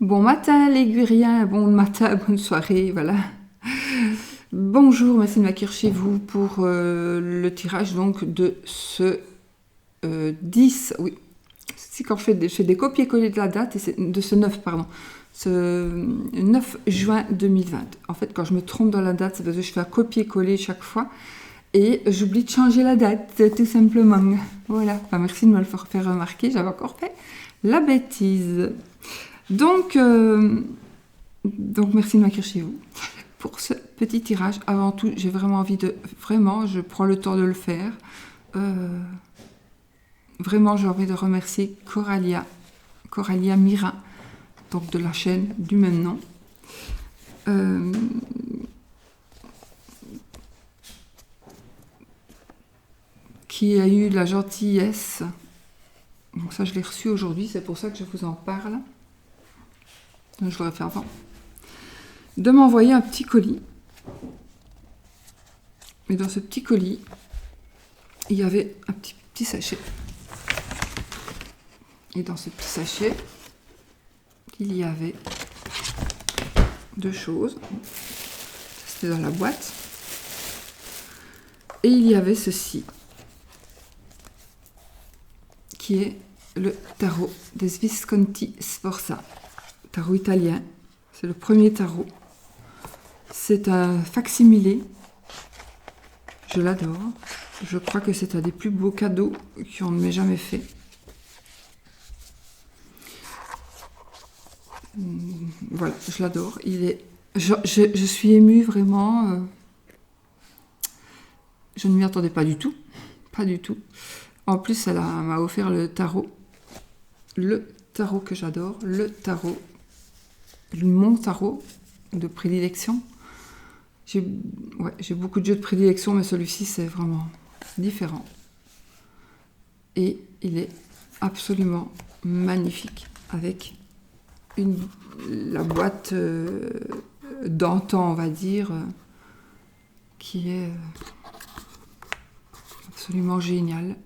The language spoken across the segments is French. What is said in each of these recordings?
Bon matin les Liguriens, bon matin, bonne soirée, voilà. Bonjour, merci de m'accueillir chez vous pour le tirage donc de ce 10, oui, c'est quand je fais des copier-coller de la date, et de ce 9, pardon, ce 9 juin 2020. En fait, quand je me trompe dans la date, c'est parce que je fais un copier-coller chaque fois et j'oublie de changer la date, tout simplement. Voilà, enfin, merci de me le faire remarquer, j'avais encore fait la bêtise. Donc merci de m'accueillir chez vous pour ce petit tirage. Avant tout, j'ai vraiment envie de... Vraiment, je prends le temps de le faire. Vraiment, j'ai envie de remercier Coralia Mira, donc de la chaîne du même nom. Qui a eu la gentillesse... Donc ça, je l'ai reçu aujourd'hui, c'est pour ça que je vous en parle. Je l'aurais fait avant. De m'envoyer un petit colis. Et dans ce petit colis, il y avait un petit sachet. Et dans ce petit sachet, il y avait deux choses. C'était dans la boîte. Et il y avait ceci, qui est le tarot des Visconti Sforza. Tarot italien. C'est le premier tarot. C'est un facsimilé. Je l'adore. Je crois que c'est un des plus beaux cadeaux qu'on ne m'ait jamais fait. Voilà, je l'adore. Je suis émue vraiment. Je ne m'y attendais pas du tout. Pas du tout. En plus, elle m'a offert le tarot. Le tarot que j'adore. Mon tarot de prédilection. J'ai beaucoup de jeux de prédilection, mais celui-ci, c'est vraiment différent. Et il est absolument magnifique, avec la boîte d'antan, on va dire, qui est absolument géniale,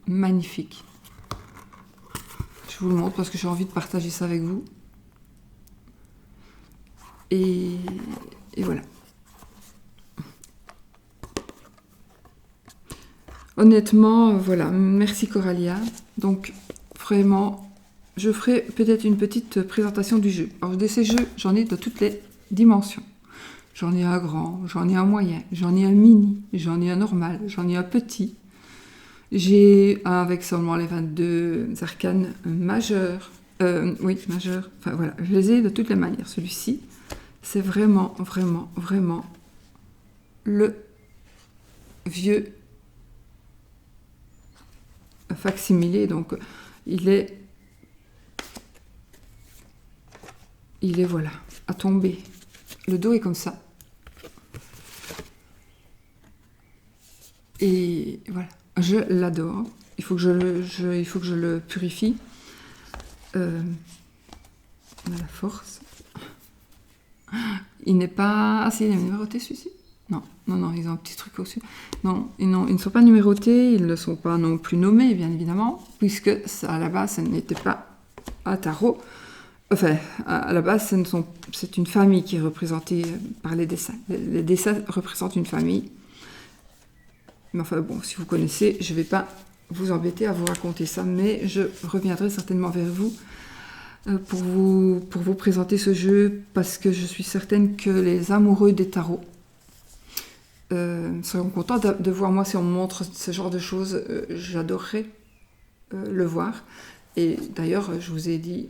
magnifique. Je vous le montre parce que j'ai envie de partager ça avec vous. Et voilà. Honnêtement, voilà, merci Coralia. Donc, vraiment, je ferai peut-être une petite présentation du jeu. Alors, de ces jeux, j'en ai de toutes les dimensions. J'en ai un grand, j'en ai un moyen, j'en ai un mini, j'en ai un normal, j'en ai un petit. J'ai un avec seulement les 22 arcanes majeurs. Majeurs. Enfin, voilà, je les ai de toutes les manières. Celui-ci, c'est vraiment, vraiment, vraiment le vieux facsimilé, donc il est voilà, à tomber. Le dos est comme ça. Et voilà, je l'adore. Il faut que je le purifie. On a la force. Il n'est pas... Ah si, il est numéroté celui-ci. Non, ils ont un petit truc au-dessus. Non, ils ne sont pas numérotés, ils ne sont pas non plus nommés, bien évidemment, puisque à la base, ça n'était pas un tarot. Enfin, à la base, c'est une famille qui est représentée par les dessins. Les dessins représentent une famille. Mais enfin, bon, si vous connaissez, je ne vais pas vous embêter à vous raconter ça, mais je reviendrai certainement vers vous pour vous présenter ce jeu, parce que je suis certaine que les amoureux des tarots seront contents de voir. Moi, si on me montre ce genre de choses, j'adorerais le voir. Et d'ailleurs, je vous ai dit,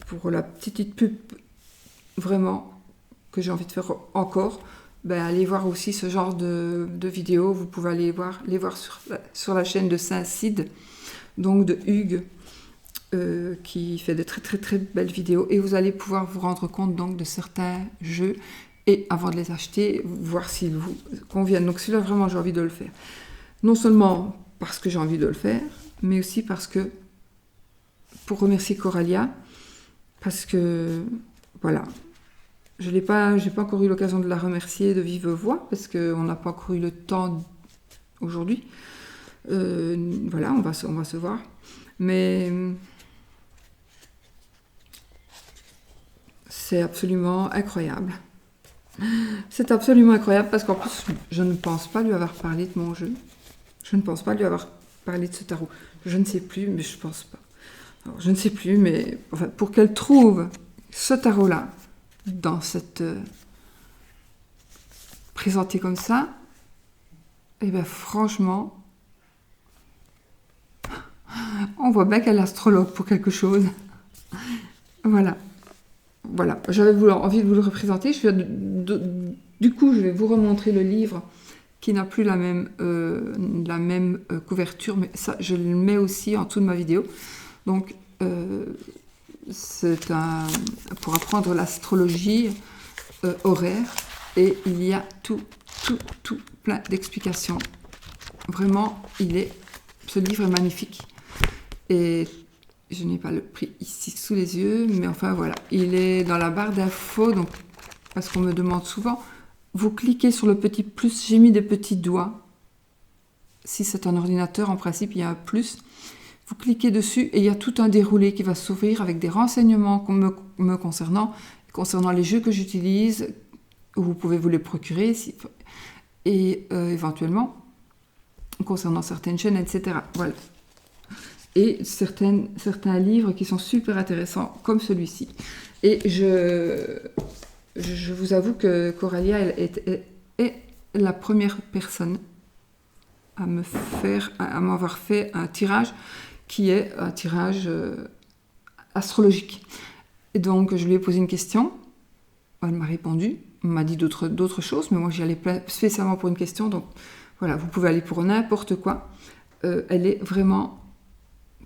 pour la petite pub, vraiment, que j'ai envie de faire encore, allez voir aussi ce genre de vidéos. Vous pouvez aller les voir sur la chaîne de Saint-Cide, donc de Hugues, qui fait de très très très belles vidéos, et vous allez pouvoir vous rendre compte donc de certains jeux, et avant de les acheter, voir s'ils vous conviennent. Donc celui-là, vraiment, j'ai envie de le faire. Non seulement parce que j'ai envie de le faire, mais aussi parce que, pour remercier Coralia, parce que, voilà, je n'ai pas encore eu l'occasion de la remercier de vive voix, parce qu'on n'a pas encore eu le temps aujourd'hui. Voilà, on va se voir. Mais c'est absolument incroyable. C'est absolument incroyable parce qu'en plus, je ne pense pas lui avoir parlé de mon jeu. Je ne pense pas lui avoir parlé de ce tarot. Je ne sais plus, mais je pense pas. Alors, je ne sais plus, mais enfin, pour qu'elle trouve ce tarot-là dans cette présenté comme ça, et bien franchement, on voit bien qu'elle est astrologue pour quelque chose. Voilà. Voilà, j'avais envie de vous le représenter. Du coup, je vais vous remontrer le livre qui n'a plus la même couverture, mais ça, je le mets aussi en dessous de ma vidéo. Donc, c'est pour apprendre l'astrologie horaire, et il y a tout plein d'explications. Vraiment, ce livre est magnifique. Et je n'ai pas le prix ici sous les yeux, mais enfin voilà. Il est dans la barre d'infos, donc, parce qu'on me demande souvent, vous cliquez sur le petit plus, j'ai mis des petits doigts. Si c'est un ordinateur, en principe, il y a un plus. Vous cliquez dessus et il y a tout un déroulé qui va s'ouvrir avec des renseignements me concernant les jeux que j'utilise. Vous pouvez vous les procurer, et éventuellement, concernant certaines chaînes, etc. Voilà. Et certains livres qui sont super intéressants, comme celui-ci. Et je vous avoue que Coralia est la première personne à m'avoir fait un tirage qui est un tirage astrologique. Et donc, je lui ai posé une question, elle m'a répondu, elle m'a dit d'autres choses, mais moi j'y allais spécialement pour une question, donc voilà, vous pouvez aller pour n'importe quoi. Elle est vraiment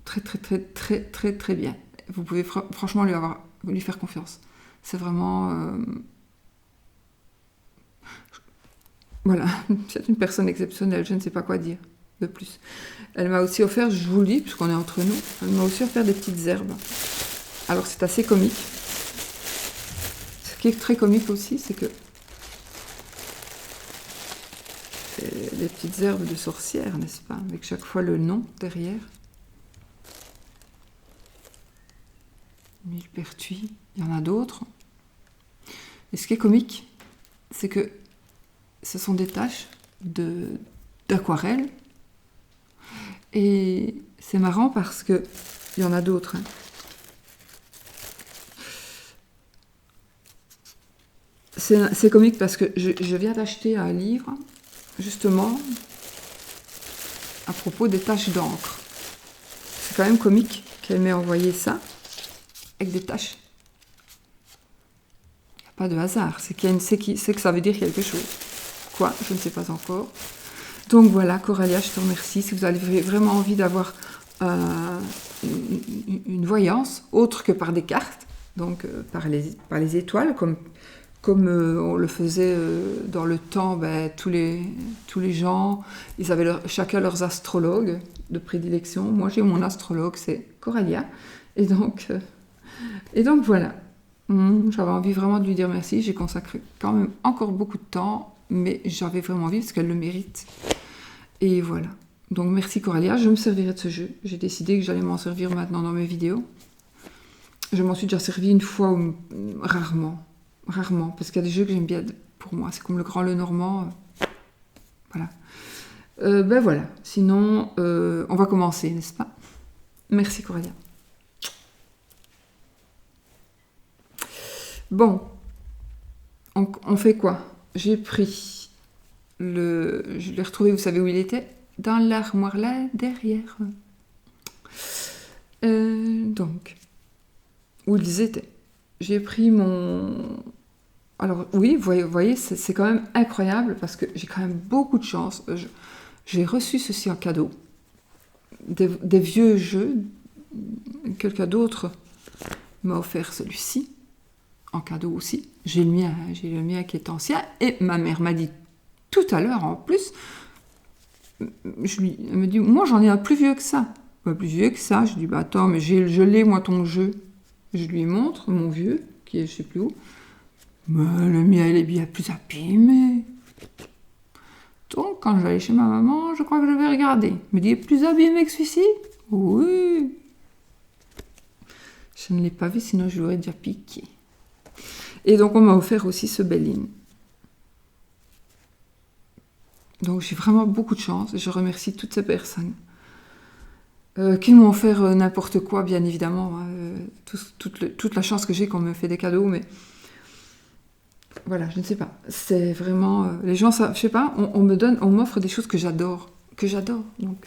très bien. Vous pouvez franchement lui faire confiance. C'est vraiment... voilà, c'est une personne exceptionnelle, je ne sais pas quoi dire de plus. Elle m'a aussi offert, je vous le dis, puisqu'on est entre nous, elle m'a aussi offert des petites herbes. Alors c'est assez comique. Ce qui est très comique aussi, c'est que les petites herbes de sorcière, n'est-ce pas, avec chaque fois le nom derrière. Millepertuis, il y en a d'autres. Et ce qui est comique, c'est que ce sont des taches d'aquarelle. Et c'est marrant parce que il y en a d'autres. Hein. C'est comique parce que je viens d'acheter un livre, justement, à propos des taches d'encre. C'est quand même comique qu'elle m'ait envoyé ça avec des taches. Il n'y a pas de hasard, c'est que ça veut dire quelque chose. Quoi, je ne sais pas encore. Donc voilà, Coralia, je te remercie. Si vous avez vraiment envie d'avoir une voyance, autre que par des cartes, donc par les étoiles, comme on le faisait dans le temps, tous les gens, ils avaient chacun leurs astrologues de prédilection. Moi, j'ai mon astrologue, c'est Coralia. Et donc voilà. J'avais envie vraiment de lui dire merci. J'ai consacré quand même encore beaucoup de temps, mais j'avais vraiment envie parce qu'elle le mérite. Et voilà. Donc merci Coralia, je me servirai de ce jeu. J'ai décidé que j'allais m'en servir maintenant dans mes vidéos. Je m'en suis déjà servi une fois, rarement, parce qu'il y a des jeux que j'aime bien pour moi. C'est comme le Grand Lenormand. Voilà. Voilà. Sinon, on va commencer, n'est-ce pas? Merci Coralia. Bon, on fait quoi? J'ai pris je l'ai retrouvé, vous savez où il était? Dans l'armoire là, derrière. Donc, où ils étaient. J'ai pris mon... Alors oui, vous voyez, c'est quand même incroyable parce que j'ai quand même beaucoup de chance. J'ai reçu ceci en cadeau. Des vieux jeux. Quelqu'un d'autre m'a offert celui-ci. En cadeau aussi. J'ai le mien qui est ancien. Et ma mère m'a dit tout à l'heure, en plus, elle me dit, moi j'en ai un plus vieux que ça. Plus vieux que ça. Je dis, attends, mais je l'ai moi ton jeu. Je lui montre mon vieux, qui est je sais plus où. Mais le mien, il est bien plus abîmé. Donc, quand je vais aller chez ma maman, je crois que je vais regarder. Elle me dit, plus abîmé que celui-ci? Oui. Je ne l'ai pas vu, sinon je l'aurais déjà piqué. Et donc, on m'a offert aussi ce Béline. Donc, j'ai vraiment beaucoup de chance. Je remercie toutes ces personnes qui m'ont offert n'importe quoi, bien évidemment. Toute la chance que j'ai qu'on me fait des cadeaux, mais voilà, je ne sais pas. C'est vraiment... les gens, ça, je sais pas, on m'offre des choses que j'adore. Donc,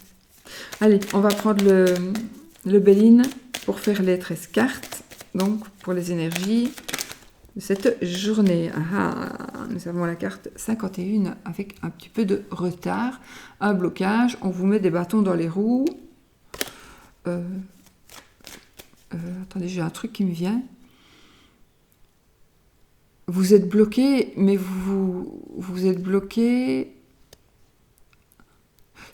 allez, on va prendre le Béline pour faire les 13 cartes. Donc, pour les énergies de cette journée. Nous avons la carte 51 avec un petit peu de retard, un blocage. On vous met des bâtons dans les roues. Attendez, j'ai un truc qui me vient. Vous êtes bloqué, mais vous êtes bloqué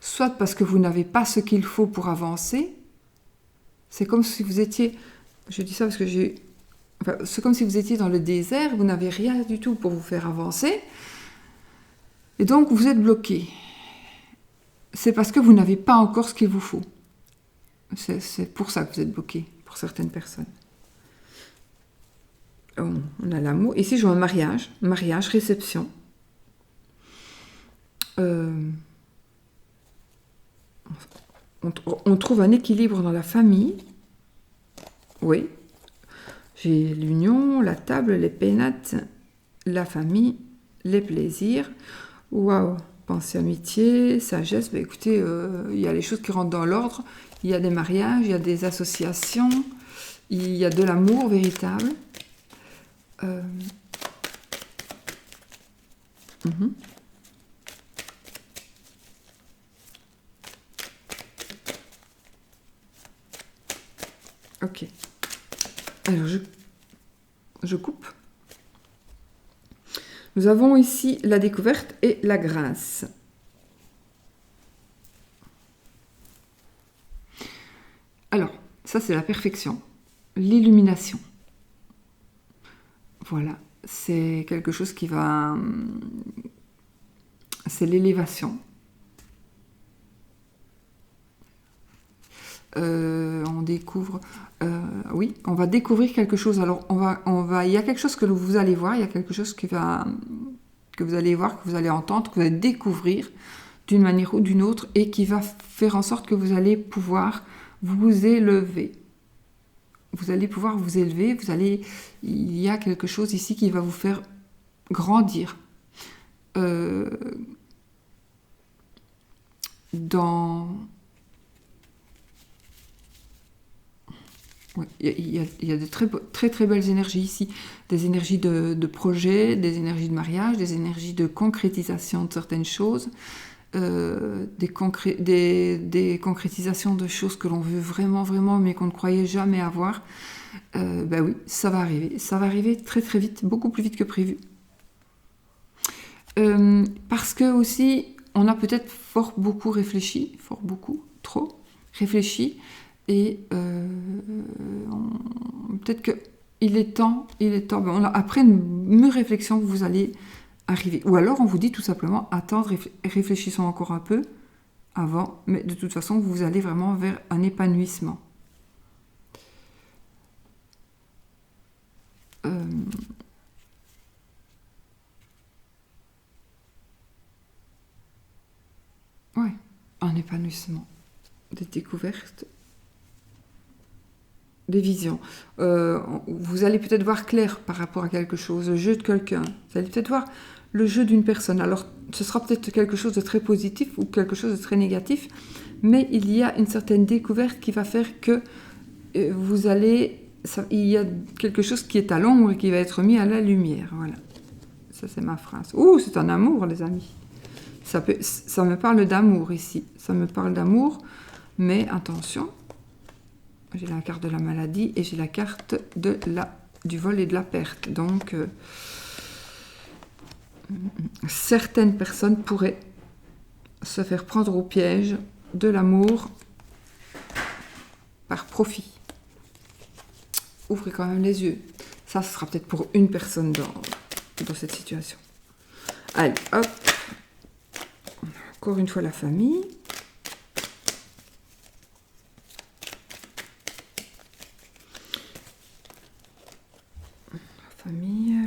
soit parce que vous n'avez pas ce qu'il faut pour avancer. C'est comme si vous étiez... Je dis ça parce que c'est comme si vous étiez dans le désert, vous n'avez rien du tout pour vous faire avancer. Et donc, vous êtes bloqué. C'est parce que vous n'avez pas encore ce qu'il vous faut. C'est pour ça que vous êtes bloqué, pour certaines personnes. On a l'amour. Ici, je vois un mariage, réception. On trouve un équilibre dans la famille. Oui. J'ai l'union, la table, les pénates, la famille, les plaisirs. Waouh! Pensée, amitié, sagesse. Bah, écoutez, il y a les choses qui rentrent dans l'ordre. Il y a des mariages, il y a des associations, il y a de l'amour véritable. Ok. Alors, je coupe. Nous avons ici la découverte et la grâce. Alors, ça c'est la perfection, l'illumination. Voilà, c'est quelque chose qui va... C'est l'élévation. On découvre... oui, on va découvrir quelque chose. Alors, il y a quelque chose que vous allez voir, il y a quelque chose que vous allez voir, que vous allez entendre, que vous allez découvrir d'une manière ou d'une autre et qui va faire en sorte que vous allez pouvoir vous élever. Vous allez pouvoir vous élever, il y a quelque chose ici qui va vous faire grandir. Il y a de très très belles énergies ici, des énergies de projet, des énergies de mariage, des énergies de concrétisation de certaines choses, des concrétisations de choses que l'on veut vraiment vraiment mais qu'on ne croyait jamais avoir. Ben oui, ça va arriver très très vite, beaucoup plus vite que prévu. Parce que aussi on a peut-être trop réfléchi. Et peut-être qu'il est temps, après une mûre réflexion, vous allez arriver. Ou alors on vous dit tout simplement, attendre, réfléchissons encore un peu avant, mais de toute façon, vous allez vraiment vers un épanouissement. Ouais, un épanouissement, des découvertes. Des visions. Vous allez peut-être voir clair par rapport à quelque chose, le jeu de quelqu'un. Vous allez peut-être voir le jeu d'une personne. Alors, ce sera peut-être quelque chose de très positif ou quelque chose de très négatif, mais il y a une certaine découverte qui va faire que il y a quelque chose qui est à l'ombre et qui va être mis à la lumière. Voilà. Ça, c'est ma phrase. Ouh, c'est un amour, les amis. Ça me parle d'amour ici. Ça me parle d'amour, mais attention. J'ai la carte de la maladie et j'ai la carte du vol et de la perte. Donc, certaines personnes pourraient se faire prendre au piège de l'amour par profit. Ouvrez quand même les yeux. Ça, ce sera peut-être pour une personne dans cette situation. Allez, hop. Encore une fois, la famille.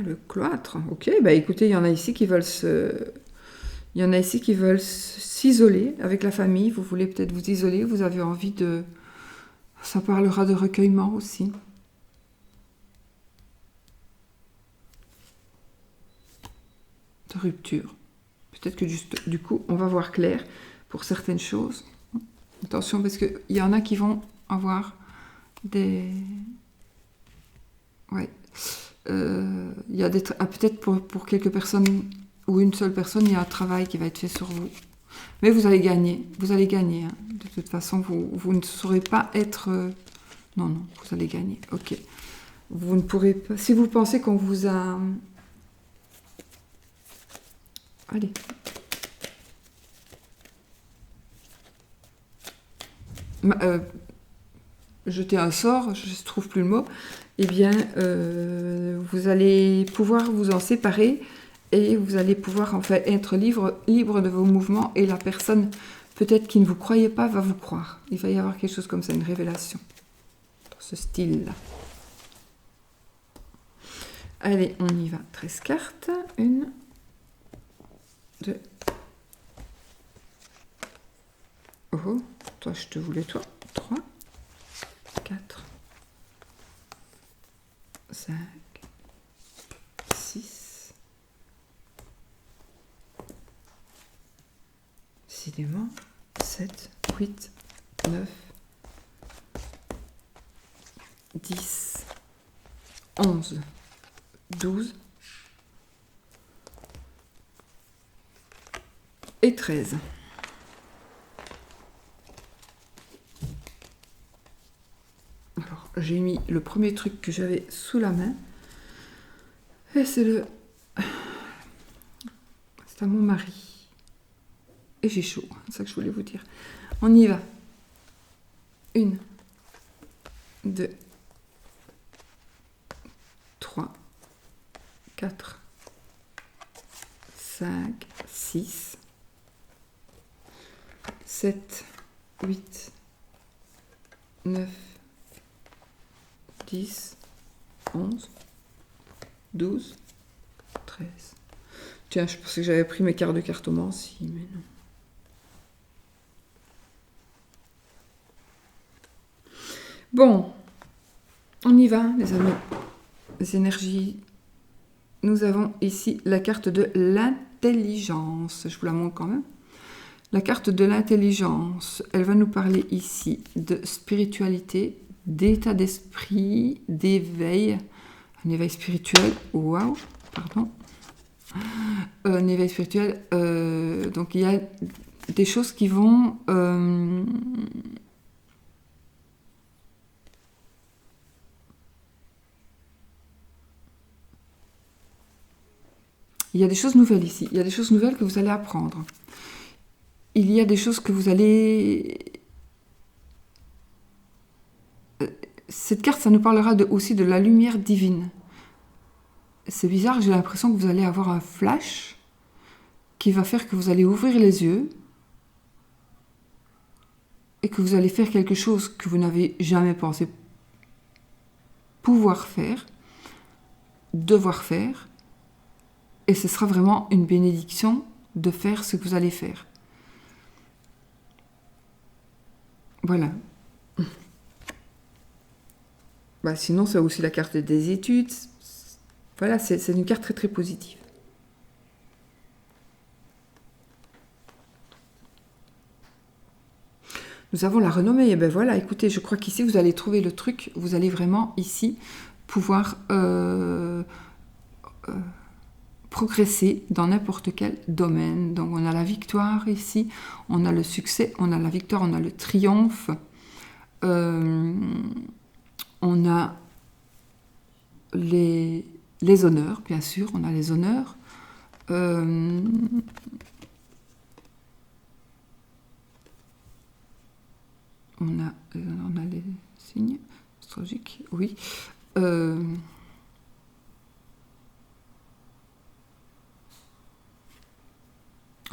le cloître. Ok, bah écoutez, il y en a ici qui veulent il y en a ici qui veulent s'isoler avec la famille. Vous voulez peut-être vous isoler, vous avez envie de... Ça parlera de recueillement aussi. De rupture. Peut-être que juste, du coup, on va voir clair pour certaines choses. Attention, parce qu'il y en a qui vont avoir des... Ouais. Il y a des... peut-être pour quelques personnes ou une seule personne, il y a un travail qui va être fait sur vous. Mais vous allez gagner. Vous allez gagner. Hein. De toute façon, vous ne saurez pas être... Non, non, vous allez gagner. Ok. Vous ne pourrez pas... Si vous pensez qu'on vous a... Allez. Jeter un sort, je ne trouve plus le mot, eh bien, vous allez pouvoir vous en séparer et vous allez pouvoir en fait être libre de vos mouvements et la personne peut-être qui ne vous croyait pas va vous croire. Il va y avoir quelque chose comme ça, une révélation dans ce style-là. Allez, on y va. 13 cartes. 1, 2. Oh, toi, je te voulais, toi. 3, 4, 5, 6. Décidément. 7, 8, 9, 10, 11, 12 et 13. Alors, j'ai mis le premier truc que j'avais sous la main. Et c'est à mon mari. Et j'ai chaud, c'est ça que je voulais vous dire. On y va. 1, 2, 3, 4, 5, 6, 7, 8, 9, 10, 11, 12, 13. Tiens, je pensais que j'avais pris mes cartes de cartomancie, mais non. Bon, on y va, les amis. Les énergies. Nous avons ici la carte de l'intelligence. Je vous la montre quand même. La carte de l'intelligence, elle va nous parler ici de spiritualité, d'état d'esprit, d'éveil, un éveil spirituel. Waouh, pardon. Un éveil spirituel. Donc il y a des choses qui vont... il y a des choses nouvelles ici. Il y a des choses nouvelles que vous allez apprendre. Il y a des choses que vous allez... Cette carte, ça nous parlera aussi de la lumière divine. C'est bizarre, j'ai l'impression que vous allez avoir un flash qui va faire que vous allez ouvrir les yeux et que vous allez faire quelque chose que vous n'avez jamais pensé pouvoir faire, devoir faire, et ce sera vraiment une bénédiction de faire ce que vous allez faire. Voilà. Bah, sinon, c'est aussi la carte des études. Voilà, c'est une carte très très positive. Nous avons la renommée. Et ben voilà, écoutez, je crois qu'ici, vous allez trouver le truc. Vous allez vraiment, ici, pouvoir progresser dans n'importe quel domaine. Donc, on a la victoire ici, on a le succès, on a la victoire, on a le triomphe. On a les honneurs, bien sûr, on a les honneurs. On a les signes astrologiques, oui.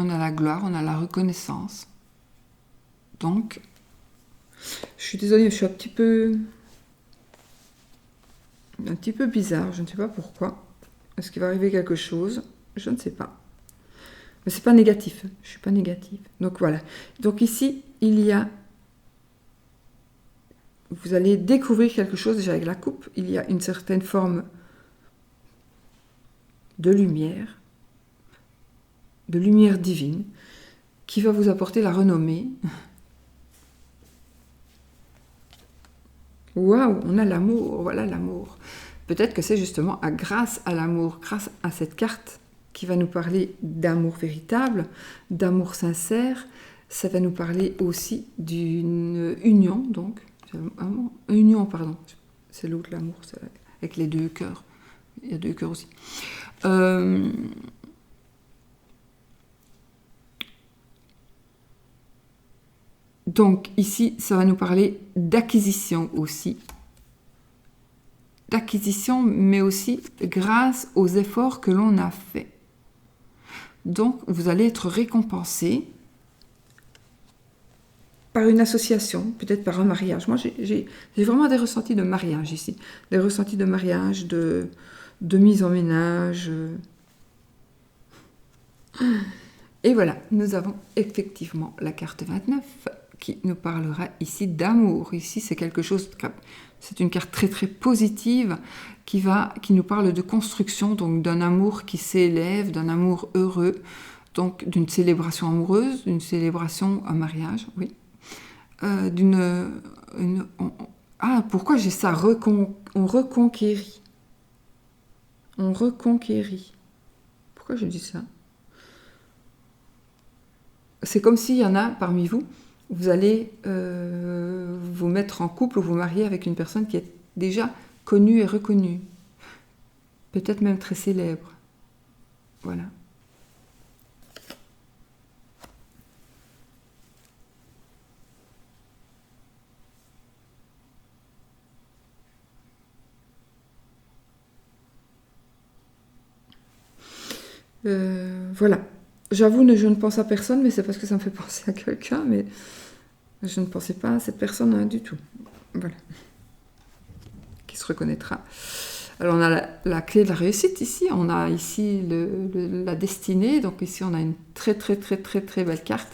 On a la gloire, on a la reconnaissance. Donc, je suis désolée, je suis un petit peu bizarre, je ne sais pas pourquoi. Est-ce qu'il va arriver quelque chose? Je ne sais pas. Mais c'est pas négatif. Je suis pas négative. Donc voilà. Donc ici, il y a... Vous allez découvrir quelque chose déjà avec la coupe. Il y a une certaine forme de lumière divine, qui va vous apporter la renommée. Waouh, on a l'amour, voilà l'amour. Peut-être que c'est justement grâce à l'amour, grâce à cette carte qui va nous parler d'amour véritable, d'amour sincère. Ça va nous parler aussi d'une union, donc. Union, pardon. C'est l'autre, l'amour, avec les deux cœurs. Il y a deux cœurs aussi. Donc ici, ça va nous parler d'acquisition aussi. D'acquisition, mais aussi grâce aux efforts que l'on a faits. Donc, vous allez être récompensé par une association, peut-être par un mariage. Moi, j'ai vraiment des ressentis de mariage ici. Des ressentis de mariage, de mise en ménage. Et voilà, nous avons effectivement la carte 29 qui nous parlera ici d'amour. Ici, c'est quelque chose... C'est une carte très très positive qui nous parle de construction, donc d'un amour qui s'élève, d'un amour heureux, donc d'une célébration amoureuse, d'une célébration, un mariage, oui. Pourquoi j'ai ça? On reconquérit. On reconquérit. Pourquoi je dis ça? C'est comme s'il y en a parmi vous, vous allez vous mettre en couple ou vous marier avec une personne qui est déjà connue et reconnue. Peut-être même très célèbre. Voilà. Voilà. J'avoue, je ne pense à personne, mais c'est parce que ça me fait penser à quelqu'un, mais je ne pensais pas à cette personne du tout. Voilà. Qui se reconnaîtra. Alors on a la clé de la réussite ici, on a ici la destinée, donc ici on a une très très très très très belle carte,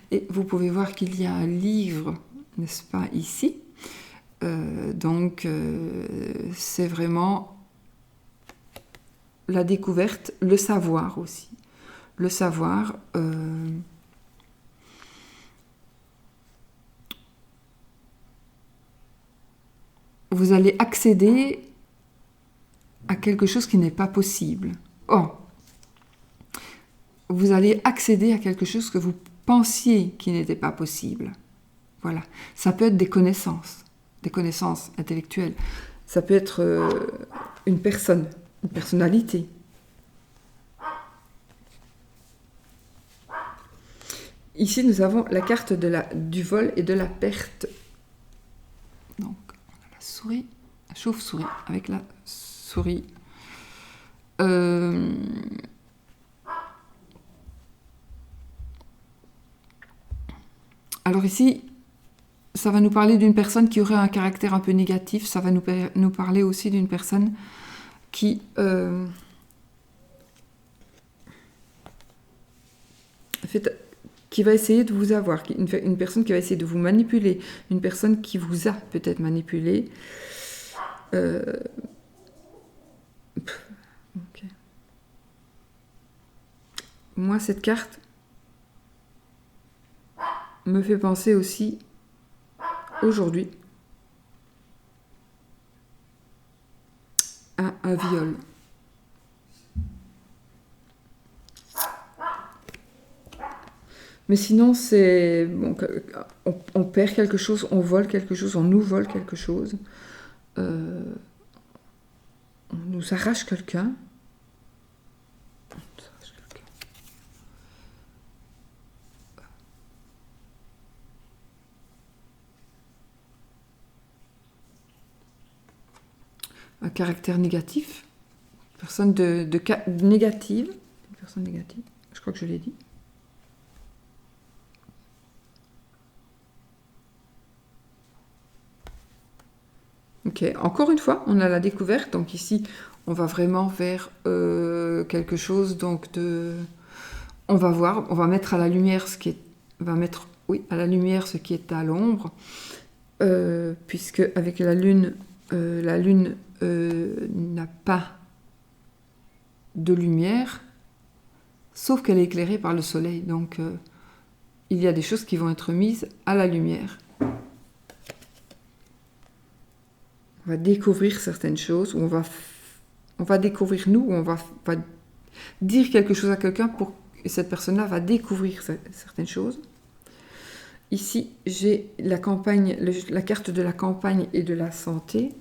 et vous pouvez voir qu'il y a un livre, n'est-ce pas, ici. C'est vraiment la découverte, le savoir aussi. Le savoir, vous allez accéder à quelque chose qui n'est pas possible. Oh, vous allez accéder à quelque chose que vous pensiez qui n'était pas possible. Voilà. Ça peut être des connaissances intellectuelles. Ça peut être une personne, une personnalité. Ici, nous avons la carte du vol et de la perte. Donc, on a la souris, la chauve-souris avec la souris. Alors ici, ça va nous parler d'une personne qui aurait un caractère un peu négatif. Ça va nous parler aussi d'une personne qui... qui va essayer de vous avoir, une personne qui va essayer de vous manipuler, une personne qui vous a peut-être manipulé. Okay. Moi, cette carte me fait penser aussi, aujourd'hui, à un viol. Mais sinon, c'est... Bon, on perd quelque chose, on vole quelque chose, on nous vole quelque chose. On nous arrache quelqu'un. Un caractère négatif. Personne négative. Une personne négative. Je crois que je l'ai dit. Ok, encore une fois, on a la découverte. Donc ici, On va vraiment vers quelque chose donc de... On va voir, on va mettre à la lumière ce qui est... On va mettre, oui, à la lumière ce qui est à l'ombre, puisque avec la lune n'a pas de lumière, sauf qu'elle est éclairée par le soleil. Donc, il y a des choses qui vont être mises à la lumière. On va découvrir certaines choses, ou on va découvrir nous, ou on va dire quelque chose à quelqu'un pour que cette personne-là va découvrir certaines choses. Ici, j'ai la campagne, la carte de la campagne et de la santé.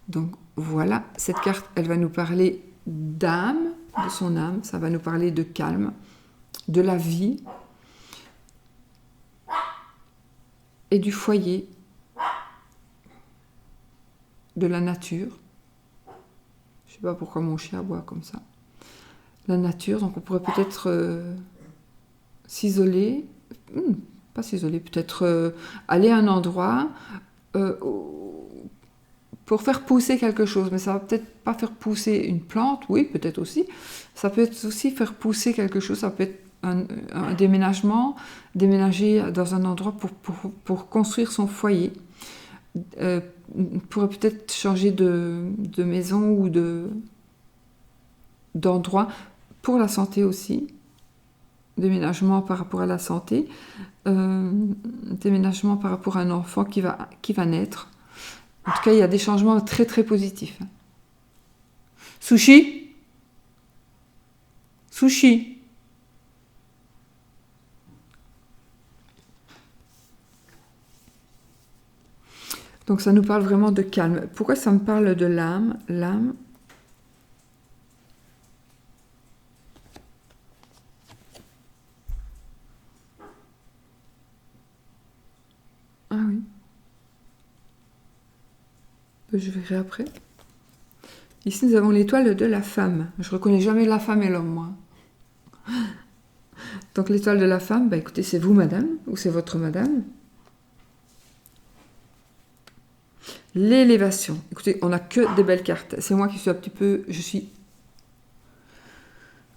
Donc voilà, cette carte, elle va nous parler d'âme, de son âme, ça va nous parler de calme, de la vie et du foyer, de la nature. Je ne sais pas pourquoi mon chien aboie comme ça. La nature, donc on pourrait peut-être s'isoler, pas s'isoler, peut-être aller à un endroit pour faire pousser quelque chose, mais ça va peut-être pas faire pousser une plante, oui, peut-être aussi. Ça peut être aussi faire pousser quelque chose, ça peut être un déménagement, déménager dans un endroit pour construire son foyer. On pourrait peut-être changer de maison ou d'endroit pour la santé aussi. Déménagement par rapport à la santé, déménagement par rapport à un enfant qui va naître. En tout cas, il y a des changements très très positifs. Sushi. Sushi. Donc ça nous parle vraiment de calme. Pourquoi ça me parle de l'âme? L'âme. Ah oui. Je verrai après. Ici, nous avons l'étoile de la femme. Je ne reconnais jamais la femme et l'homme, moi. Donc l'étoile de la femme, bah, écoutez, c'est vous, madame, ou c'est votre madame. L'élévation. Écoutez, on n'a que des belles cartes. C'est moi qui suis un petit peu... Je suis...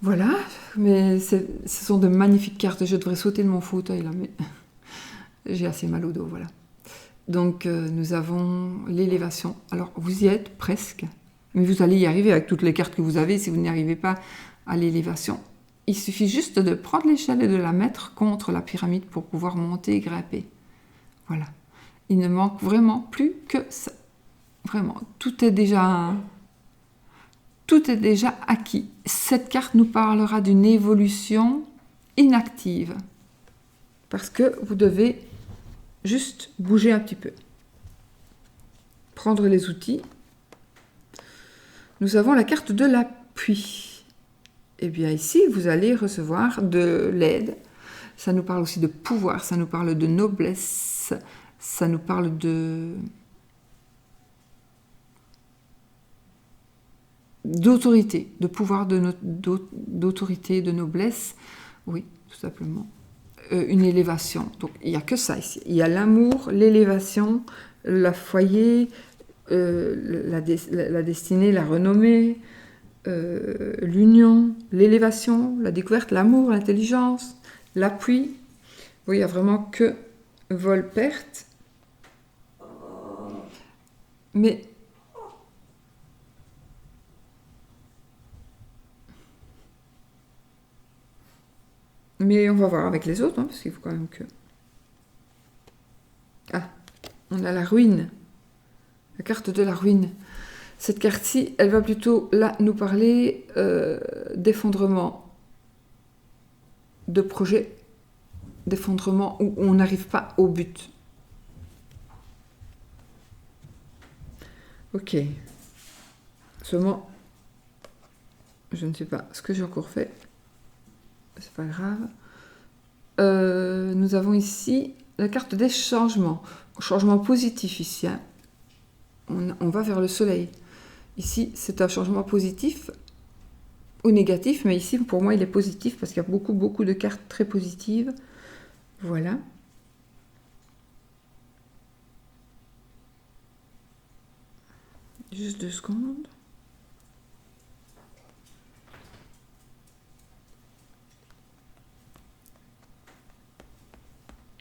Voilà, mais ce sont de magnifiques cartes. Je devrais sauter de mon fauteuil, là, mais j'ai assez mal au dos, voilà. Donc, nous avons l'élévation. Alors, vous y êtes presque, mais vous allez y arriver avec toutes les cartes que vous avez si vous n'y arrivez pas à l'élévation. Il suffit juste de prendre l'échelle et de la mettre contre la pyramide pour pouvoir monter et grimper. Voilà. Il ne manque vraiment plus que ça. Vraiment, tout est déjà acquis. Cette carte nous parlera d'une évolution inactive. Parce que vous devez juste bouger un petit peu. Prendre les outils. Nous avons la carte de l'appui. Et bien ici, vous allez recevoir de l'aide. Ça nous parle aussi de pouvoir, ça nous parle de noblesse, ça nous parle d'autorité, de pouvoir, d'autorité, de noblesse. Oui, tout simplement. Une élévation. Donc, il n'y a que ça ici. Il y a l'amour, l'élévation, le foyer, la destinée, la renommée, l'union, l'élévation, la découverte, l'amour, l'intelligence, l'appui. Oui, il n'y a vraiment que vol-perte. Mais on va voir avec les autres, hein, parce qu'il faut quand même que... Ah, on a la ruine. La carte de la ruine. Cette carte-ci, elle va plutôt, là, nous parler d'effondrement de projet, d'effondrement où on n'arrive pas au but. Ok. Seulement, je ne sais pas ce que j'ai encore fait. C'est pas grave. Nous avons ici la carte des changements. Changement positif ici. Hein. On va vers le soleil. Ici, c'est un changement positif ou négatif, mais ici, pour moi, il est positif parce qu'il y a beaucoup, beaucoup de cartes très positives. Voilà. Juste 2 secondes.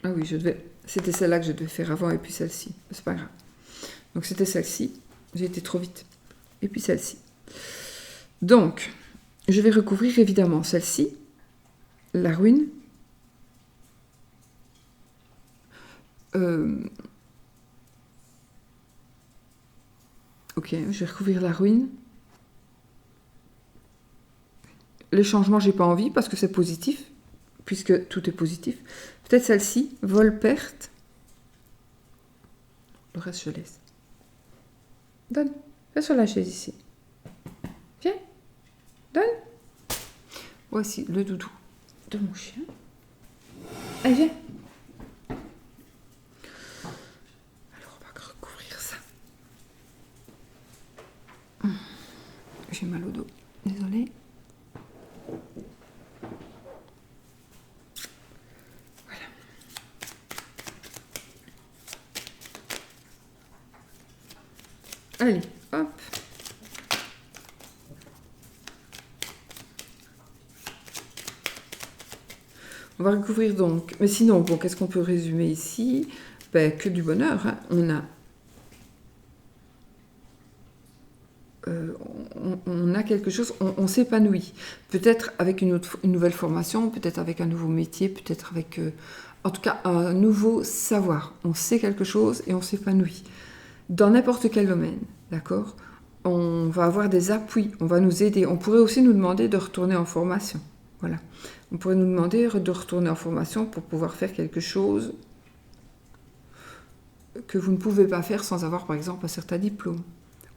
Ah oui, c'était celle-là que je devais faire avant et puis celle-ci. C'est pas grave. Donc c'était celle-ci. J'ai été trop vite. Et puis celle-ci. Donc, je vais recouvrir évidemment celle-ci, la ruine. Ok, je vais recouvrir la ruine. Les changements, j'ai pas envie parce que c'est positif, puisque tout est positif. Peut-être celle-ci, vol-perte. Le reste, je laisse. Donne. Fais sur la chaise ici. Viens. Donne. Voici le doudou de mon chien. Allez, viens. Alors, on va recouvrir ça. J'ai mal au dos. Désolée. Voilà. Allez, hop. On va recouvrir donc. Mais sinon, bon, qu'est-ce qu'on peut résumer ici? Ben, que du bonheur. Hein. On a quelque chose, on s'épanouit. Peut-être avec une nouvelle formation, peut-être avec un nouveau métier, peut-être avec, en tout cas, un nouveau savoir. On sait quelque chose et on s'épanouit. Dans n'importe quel domaine, d'accord? On va avoir des appuis, on va nous aider. On pourrait aussi nous demander de retourner en formation. Voilà. On pourrait nous demander de retourner en formation pour pouvoir faire quelque chose que vous ne pouvez pas faire sans avoir, par exemple, un certain diplôme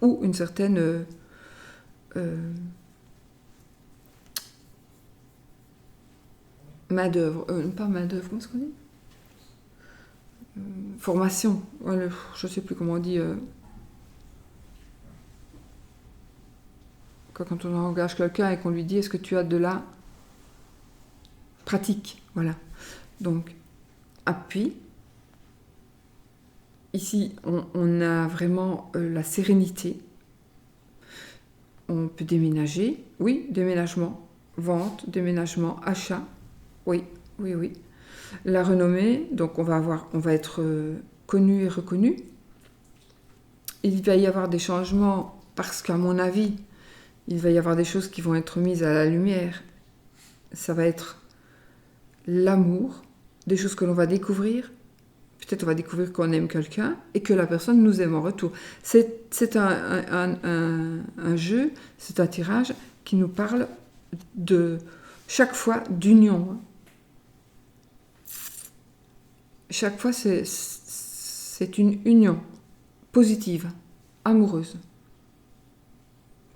ou une certaine main-d'œuvre. Pas main-d'œuvre, comment est-ce qu'on dit? Formation. Voilà, je ne sais plus comment on dit. Quand on engage quelqu'un et qu'on lui dit est-ce que tu as de la pratique, voilà. Donc, appui. Ici, on a vraiment la sérénité. On peut déménager. Oui, déménagement. Vente, déménagement, achat. Oui, oui, oui. La renommée, donc on va être connu et reconnu. Il va y avoir des changements parce qu'à mon avis, il va y avoir des choses qui vont être mises à la lumière. Ça va être l'amour, des choses que l'on va découvrir. Peut-être on va découvrir qu'on aime quelqu'un et que la personne nous aime en retour. C'est un jeu, c'est un tirage qui nous parle de chaque fois d'union. Chaque fois, c'est une union positive, amoureuse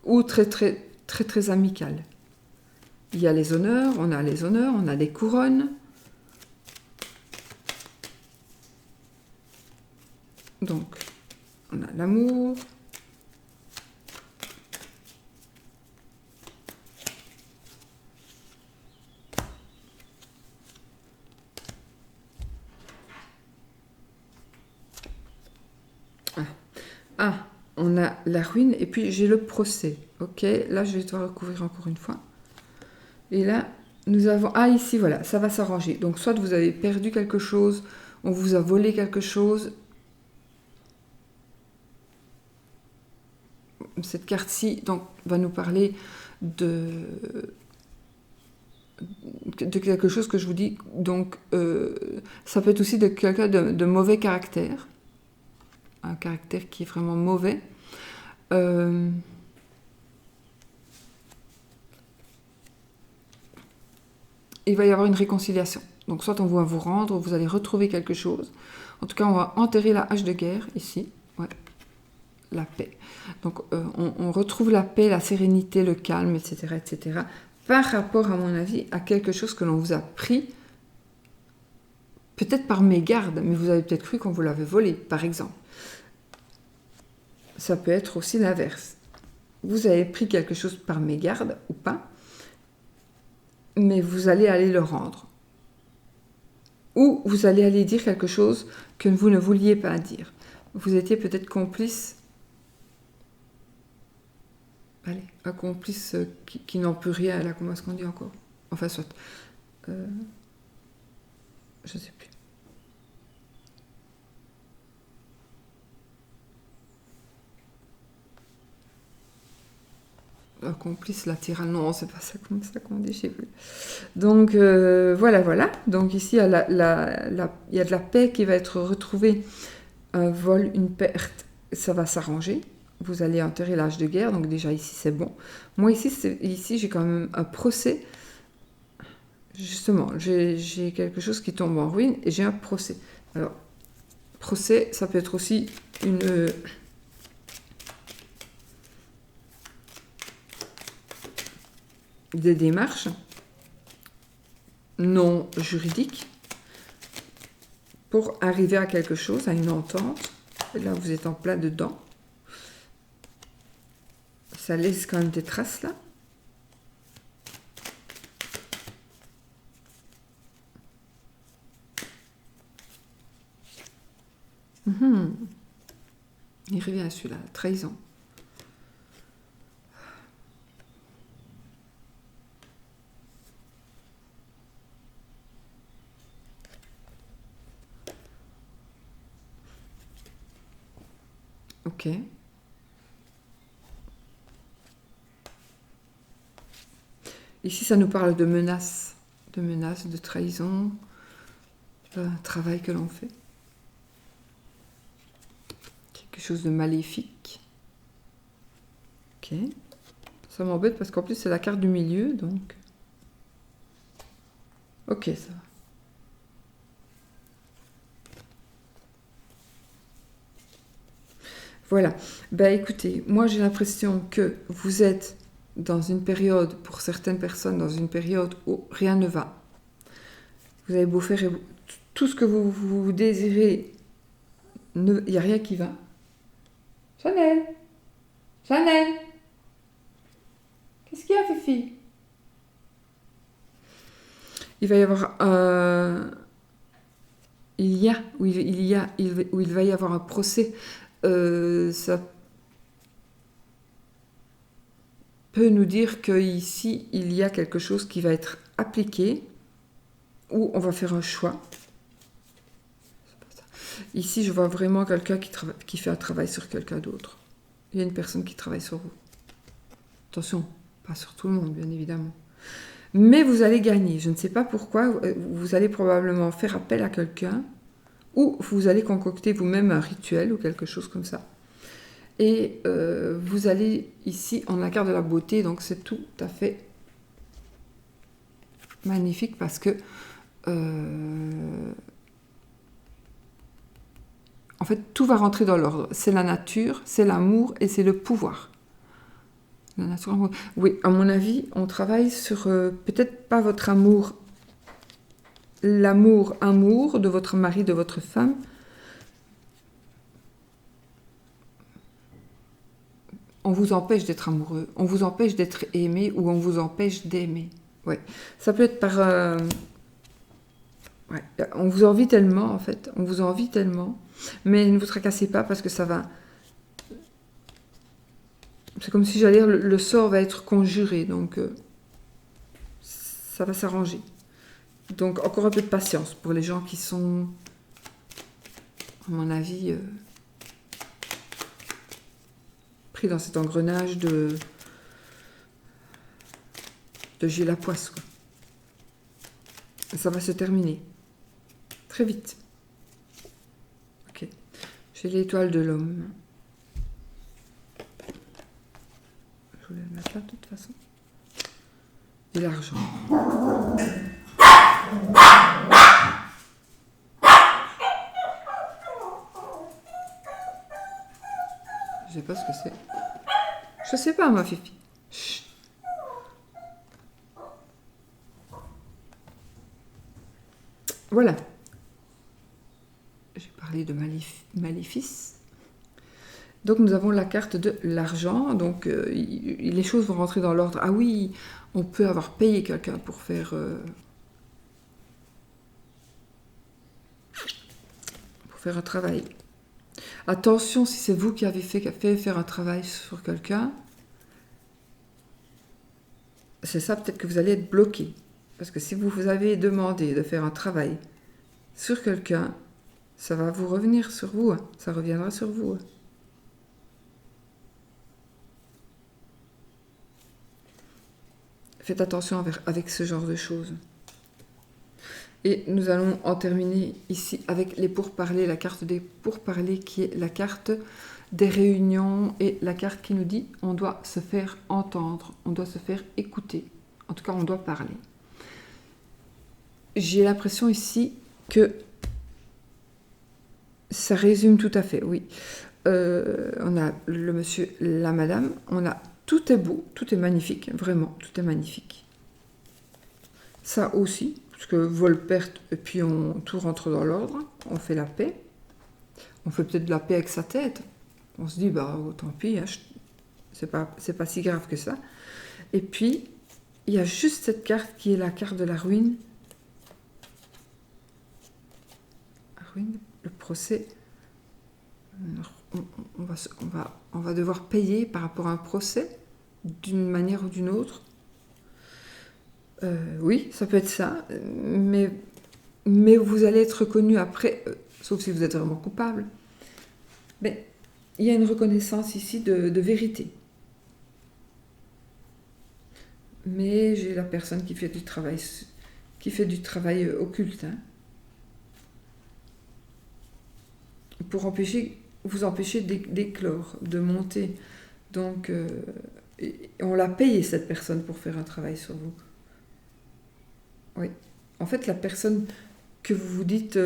ou très, très, très, très amicale. Il y a les honneurs, on a les couronnes. Donc, on a l'amour. On a la ruine et puis j'ai le procès. Ok, là je vais devoir recouvrir encore une fois. Et là, nous avons... Ah, ici, voilà, ça va s'arranger. Donc, soit vous avez perdu quelque chose, on vous a volé quelque chose. Cette carte-ci donc, va nous parler de quelque chose que je vous dis. Donc, ça peut être aussi de quelqu'un de mauvais caractère. Un caractère qui est vraiment mauvais. Il va y avoir une réconciliation. Donc soit on va vous rendre, vous allez retrouver quelque chose. En tout cas, on va enterrer la hache de guerre ici. Ouais. La paix. Donc on retrouve la paix, la sérénité, le calme, etc., etc. Par rapport, à mon avis, à quelque chose que l'on vous a pris, peut-être par mégarde, mais vous avez peut-être cru qu'on vous l'avait volé, par exemple. Ça peut être aussi l'inverse. Vous avez pris quelque chose par mégarde ou pas, mais vous allez aller le rendre. Ou vous allez aller dire quelque chose que vous ne vouliez pas dire. Vous étiez peut-être complice. Allez, un complice qui n'en peut rien. Là, comment est-ce qu'on dit encore? Enfin, soit. Je ne sais plus. un complice latéral. Non, c'est pas ça comme ça qu'on dit, je sais plus. Donc voilà. Donc ici, il y a il y a de la paix qui va être retrouvée. Un vol, une perte, ça va s'arranger. Vous allez enterrer l'âge de guerre, donc déjà ici c'est bon. Moi ici j'ai quand même un procès. Justement, j'ai quelque chose qui tombe en ruine et j'ai un procès. Alors, procès, ça peut être aussi des démarches non juridiques pour arriver à quelque chose, à une entente. Et là, vous êtes en plein dedans. Ça laisse quand même des traces là. Il revient à celui-là, trahison. Ok. Ici, ça nous parle de menaces, de trahison, un travail que l'on fait. Quelque chose de maléfique. Ok. Ça m'embête parce qu'en plus, c'est la carte du milieu, donc... Ok, ça va. Voilà. Ben écoutez, moi j'ai l'impression que vous êtes dans une période, pour certaines personnes, dans une période où rien ne va. Vous avez beau faire tout ce que vous désirez, il n'y a rien qui va. Chanel, qu'est-ce qu'il y a, Fifi? Il va y avoir où il va y avoir un procès. Ça peut nous dire qu'ici, il y a quelque chose qui va être appliqué, où on va faire un choix. Ici, je vois vraiment quelqu'un qui fait un travail sur quelqu'un d'autre. Il y a une personne qui travaille sur vous. Attention, pas sur tout le monde, bien évidemment. Mais vous allez gagner. Je ne sais pas pourquoi. Vous allez probablement faire appel à quelqu'un ou vous allez concocter vous-même un rituel ou quelque chose comme ça. Et vous allez ici, on a la carte de la beauté, donc c'est tout à fait magnifique parce que en fait, tout va rentrer dans l'ordre. C'est la nature, c'est l'amour et c'est le pouvoir. La nature, l'amour. Oui, à mon avis, on travaille sur peut-être pas votre amour, amour de votre mari, de votre femme. On vous empêche d'être amoureux, on vous empêche d'être aimé ou on vous empêche d'aimer. Ouais, ça peut être par... ouais. On vous envie tellement, en fait. On vous envie tellement. Mais ne vous tracassez pas parce que ça va... C'est comme si j'allais dire, le sort va être conjuré, donc ça va s'arranger. Donc encore un peu de patience pour les gens qui sont, à mon avis, pris dans cet engrenage de Gilles Lapoisse, quoi. Ça va se terminer très vite. Ok. J'ai l'étoile de l'homme. Je voulais le mettre là de toute façon. Et l'argent. Je sais pas ce que c'est. Je sais pas, ma Fifi. Chut. Voilà. J'ai parlé de maléfice. Donc nous avons la carte de l'argent. Donc les choses vont rentrer dans l'ordre. Ah oui, on peut avoir payé quelqu'un pour faire un travail. Attention, si c'est vous qui avez fait faire un travail sur quelqu'un, c'est ça peut-être que vous allez être bloqué. Parce que si vous avez demandé de faire un travail sur quelqu'un, ça va vous revenir sur vous. Ça reviendra sur vous. Faites attention avec ce genre de choses. Et nous allons en terminer ici avec les pourparlers, la carte des pourparlers qui est la carte des réunions et la carte qui nous dit on doit se faire entendre, on doit se faire écouter. En tout cas, on doit parler. J'ai l'impression ici que ça résume tout à fait, oui. On a le monsieur, la madame, on a tout est beau, tout est magnifique, vraiment, tout est magnifique. Ça aussi, parce que vol-perte, et puis tout rentre dans l'ordre, on fait la paix. On fait peut-être de la paix avec sa tête. On se dit, bah tant pis, hein, c'est pas si grave que ça. Et puis, il y a juste cette carte qui est la carte de la ruine. La ruine, le procès. On va devoir payer par rapport à un procès, d'une manière ou d'une autre. Oui, ça peut être ça, mais vous allez être reconnu après, sauf si vous êtes vraiment coupable. Mais il y a une reconnaissance ici de vérité. Mais j'ai la personne qui fait du travail occulte, hein, pour vous empêcher d'éclore, de monter. Donc, on l'a payé cette personne pour faire un travail sur vous. Oui. En fait, la personne que vous vous dites,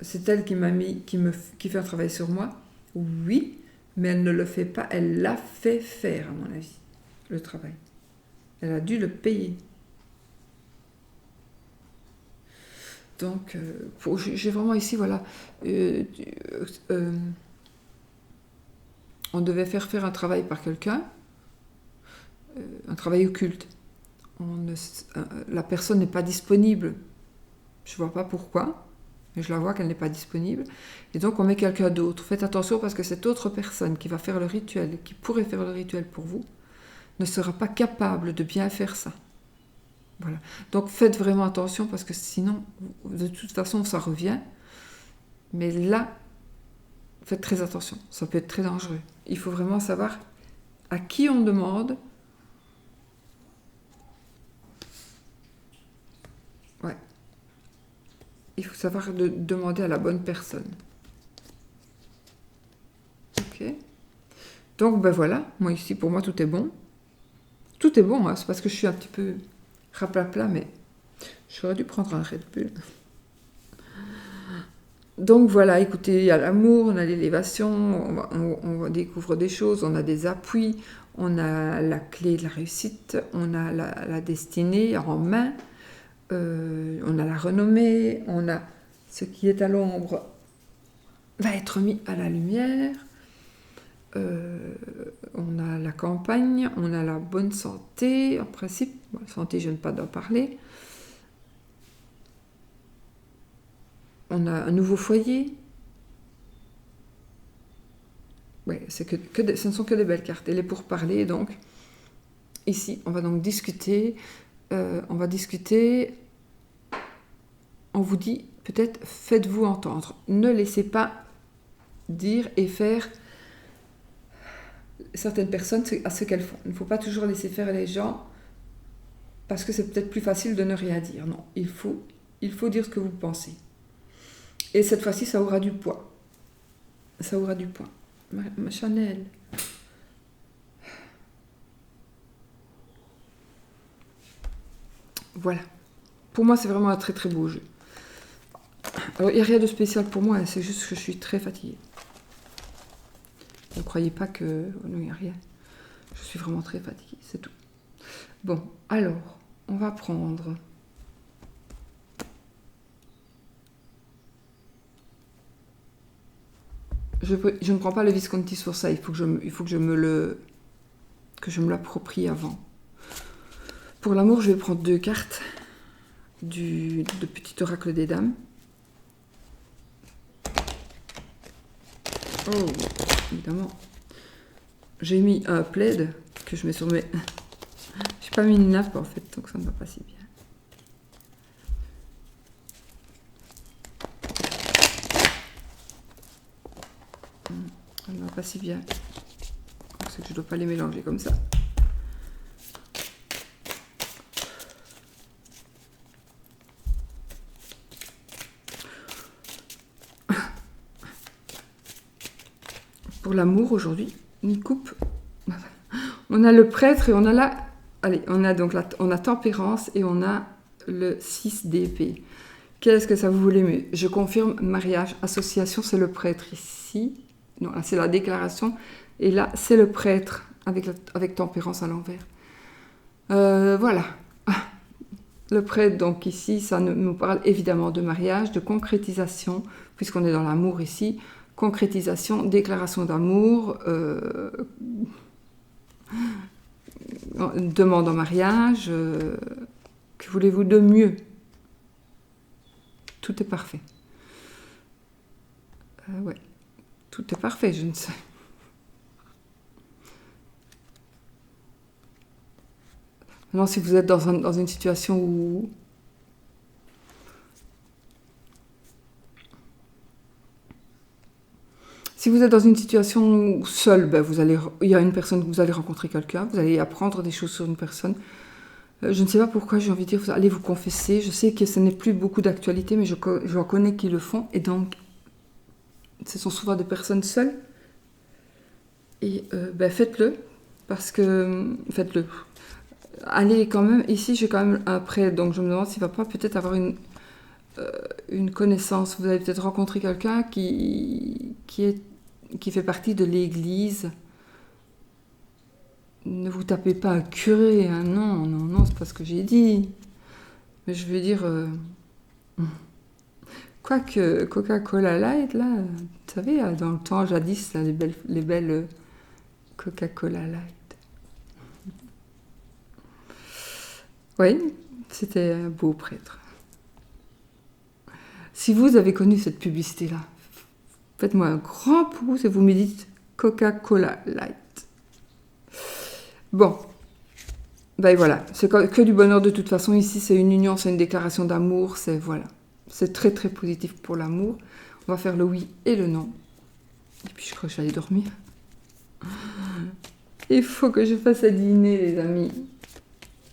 c'est elle qui fait un travail sur moi. Oui, mais elle ne le fait pas. Elle l'a fait faire, à mon avis, le travail. Elle a dû le payer. Donc, j'ai vraiment ici, voilà, on devait faire un travail par quelqu'un, un travail occulte. La personne n'est pas disponible. Je ne vois pas pourquoi, mais je la vois qu'elle n'est pas disponible. Et donc, on met quelqu'un d'autre. Faites attention parce que cette autre personne qui va faire le rituel, qui pourrait faire le rituel pour vous, ne sera pas capable de bien faire ça. Voilà. Donc, faites vraiment attention parce que sinon, de toute façon, ça revient. Mais là, faites très attention. Ça peut être très dangereux. Il faut vraiment savoir à qui on demande. Ouais. Il faut savoir demander à la bonne personne. Ok. Donc, ben voilà. Moi, ici, pour moi, tout est bon. Tout est bon, hein. C'est parce que je suis un petit peu raplapla, mais j'aurais dû prendre un Red Bull. Donc voilà, écoutez, il y a l'amour, on a l'élévation, on découvre des choses, on a des appuis, on a la clé de la réussite, on a la destinée en main, on a la renommée, on a ce qui est à l'ombre va être mis à la lumière, on a la campagne, on a la bonne santé, en principe, la santé je ne vais pas d'en parler. On a un nouveau foyer. Ouais, ce ne sont que des belles cartes. Et les pourparlers, donc, ici, on va donc discuter. On va discuter. On vous dit, peut-être, faites-vous entendre. Ne laissez pas dire et faire certaines personnes à ce qu'elles font. Il ne faut pas toujours laisser faire les gens parce que c'est peut-être plus facile de ne rien dire. Non, il faut dire ce que vous pensez. Et cette fois-ci, ça aura du poids. Ça aura du poids. Ma Chanel. Voilà. Pour moi, c'est vraiment un très très beau jeu. Alors, il n'y a rien de spécial pour moi, hein, c'est juste que je suis très fatiguée. Ne croyez pas que... Non, il n'y a rien. Je suis vraiment très fatiguée, c'est tout. Bon, alors, on va prendre... Je ne prends pas le Visconti sur ça, il faut que je me l'approprie avant. Pour l'amour, je vais prendre 2 cartes de petit oracle des dames. Oh, évidemment. J'ai mis un plaid que je mets sur mes... J'ai pas mis une nappe en fait, donc ça ne va pas si bien. Ça ne va pas si bien. C'est que je ne dois pas les mélanger comme ça. l'amour aujourd'hui. Une coupe. On a le prêtre et on a la... Allez, on a donc on a tempérance et on a le 6 d'épée. Qu'est-ce que ça vous voulait? Mais je confirme, mariage, association, c'est le prêtre ici. Non, là c'est la déclaration. Et là, c'est le prêtre avec tempérance à l'envers. Voilà. Le prêtre, donc ici, ça nous parle évidemment de mariage, de concrétisation, puisqu'on est dans l'amour ici. Concrétisation, déclaration d'amour, demande en mariage. Que voulez-vous de mieux? Tout est parfait. Ouais, tout est parfait, je ne sais. Maintenant, si vous êtes dans une situation où... Si vous êtes dans une situation où seul, ben il y a une personne, vous allez rencontrer quelqu'un, vous allez apprendre des choses sur une personne. Je ne sais pas pourquoi j'ai envie de dire, vous allez vous confesser. Je sais que ce n'est plus beaucoup d'actualité, mais j'en connais qui le font. Et donc, ce sont souvent des personnes seules. Et faites-le, parce que... Faites-le. Allez quand même, ici j'ai quand même un prêtre, donc je me demande s'il ne va pas peut-être avoir une connaissance. Vous allez peut-être rencontrer quelqu'un qui fait partie de l'église. Ne vous tapez pas un curé, hein. Non, c'est pas ce que j'ai dit. Mais je veux dire... Quoique Coca-Cola Light, là, vous savez, dans le temps, jadis, là, les belles Coca-Cola Light. Oui, c'était un beau prêtre. Si vous avez connu cette publicité-là, faites-moi un grand pouce et vous me dites Coca-Cola Light. Bon, ben voilà, c'est que du bonheur de toute façon. Ici, c'est une union, c'est une déclaration d'amour, c'est voilà. C'est très très positif pour l'amour. On va faire le oui et le non. Et puis je crois que j'allais dormir. Il faut que je fasse à dîner, les amis.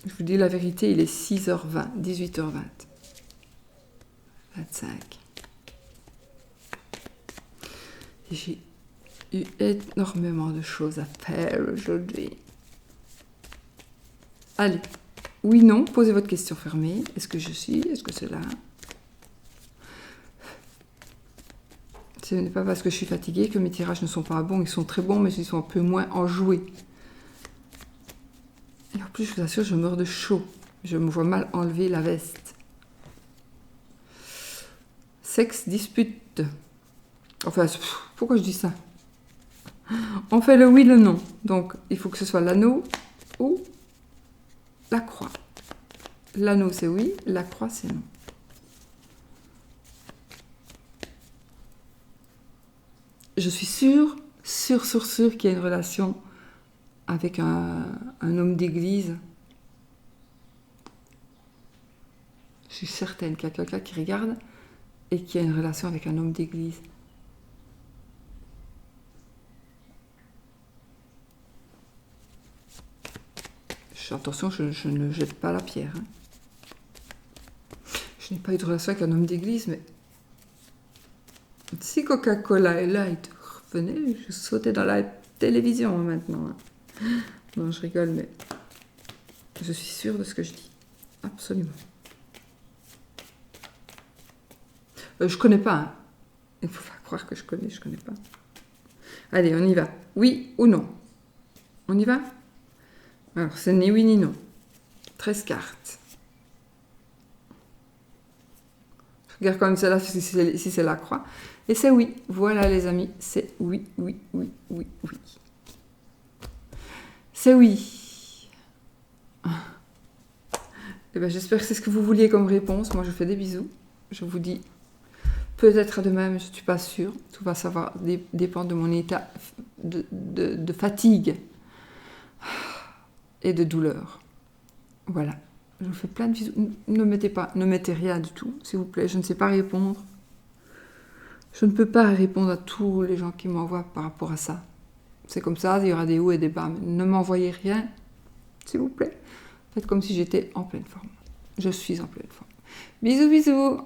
Je vous dis la vérité, il est 6h20, 18h20. 25. J'ai eu énormément de choses à faire aujourd'hui. Allez, oui, non, posez votre question fermée. Est-ce que je suis? Est-ce que c'est là? Ce n'est pas parce que je suis fatiguée que mes tirages ne sont pas bons. Ils sont très bons, mais ils sont un peu moins enjoués. Et en plus, je vous assure, je meurs de chaud. Je me vois mal enlever la veste. Sexe dispute. Enfin, pourquoi je dis ça? On fait le oui, le non. Donc, il faut que ce soit l'anneau ou la croix. L'anneau, c'est oui. La croix, c'est non. Je suis sûre qu'il y a une relation avec un homme d'église. Je suis certaine qu'il y a quelqu'un qui regarde et qui a une relation avec un homme d'église. Attention, je ne jette pas la pierre. Hein. Je n'ai pas eu de relation avec un homme d'église, mais si Coca-Cola est là, revenez, je sautais dans la télévision maintenant. Hein. Non, je rigole, mais je suis sûre de ce que je dis. Absolument. Je connais pas. Hein. Il ne faut pas croire que je connais pas. Allez, on y va. Oui ou non? On y va? Alors, c'est ni oui ni non. 13 cartes. Je regarde quand même celle-là si c'est la croix. Et c'est oui. Voilà, les amis. C'est oui. C'est oui. Eh bien, j'espère que c'est ce que vous vouliez comme réponse. Moi, je fais des bisous. Je vous dis peut-être à demain, mais je ne suis pas sûre. Tout va savoir dépendre de mon état de fatigue et de douleur. Voilà. Je vous fais plein de bisous. Ne mettez rien du tout, s'il vous plaît. Je ne sais pas répondre. Je ne peux pas répondre à tous les gens qui m'envoient par rapport à ça. C'est comme ça, il y aura des hauts et des bas. Mais ne m'envoyez rien, s'il vous plaît. Faites comme si j'étais en pleine forme. Je suis en pleine forme. Bisous, bisous.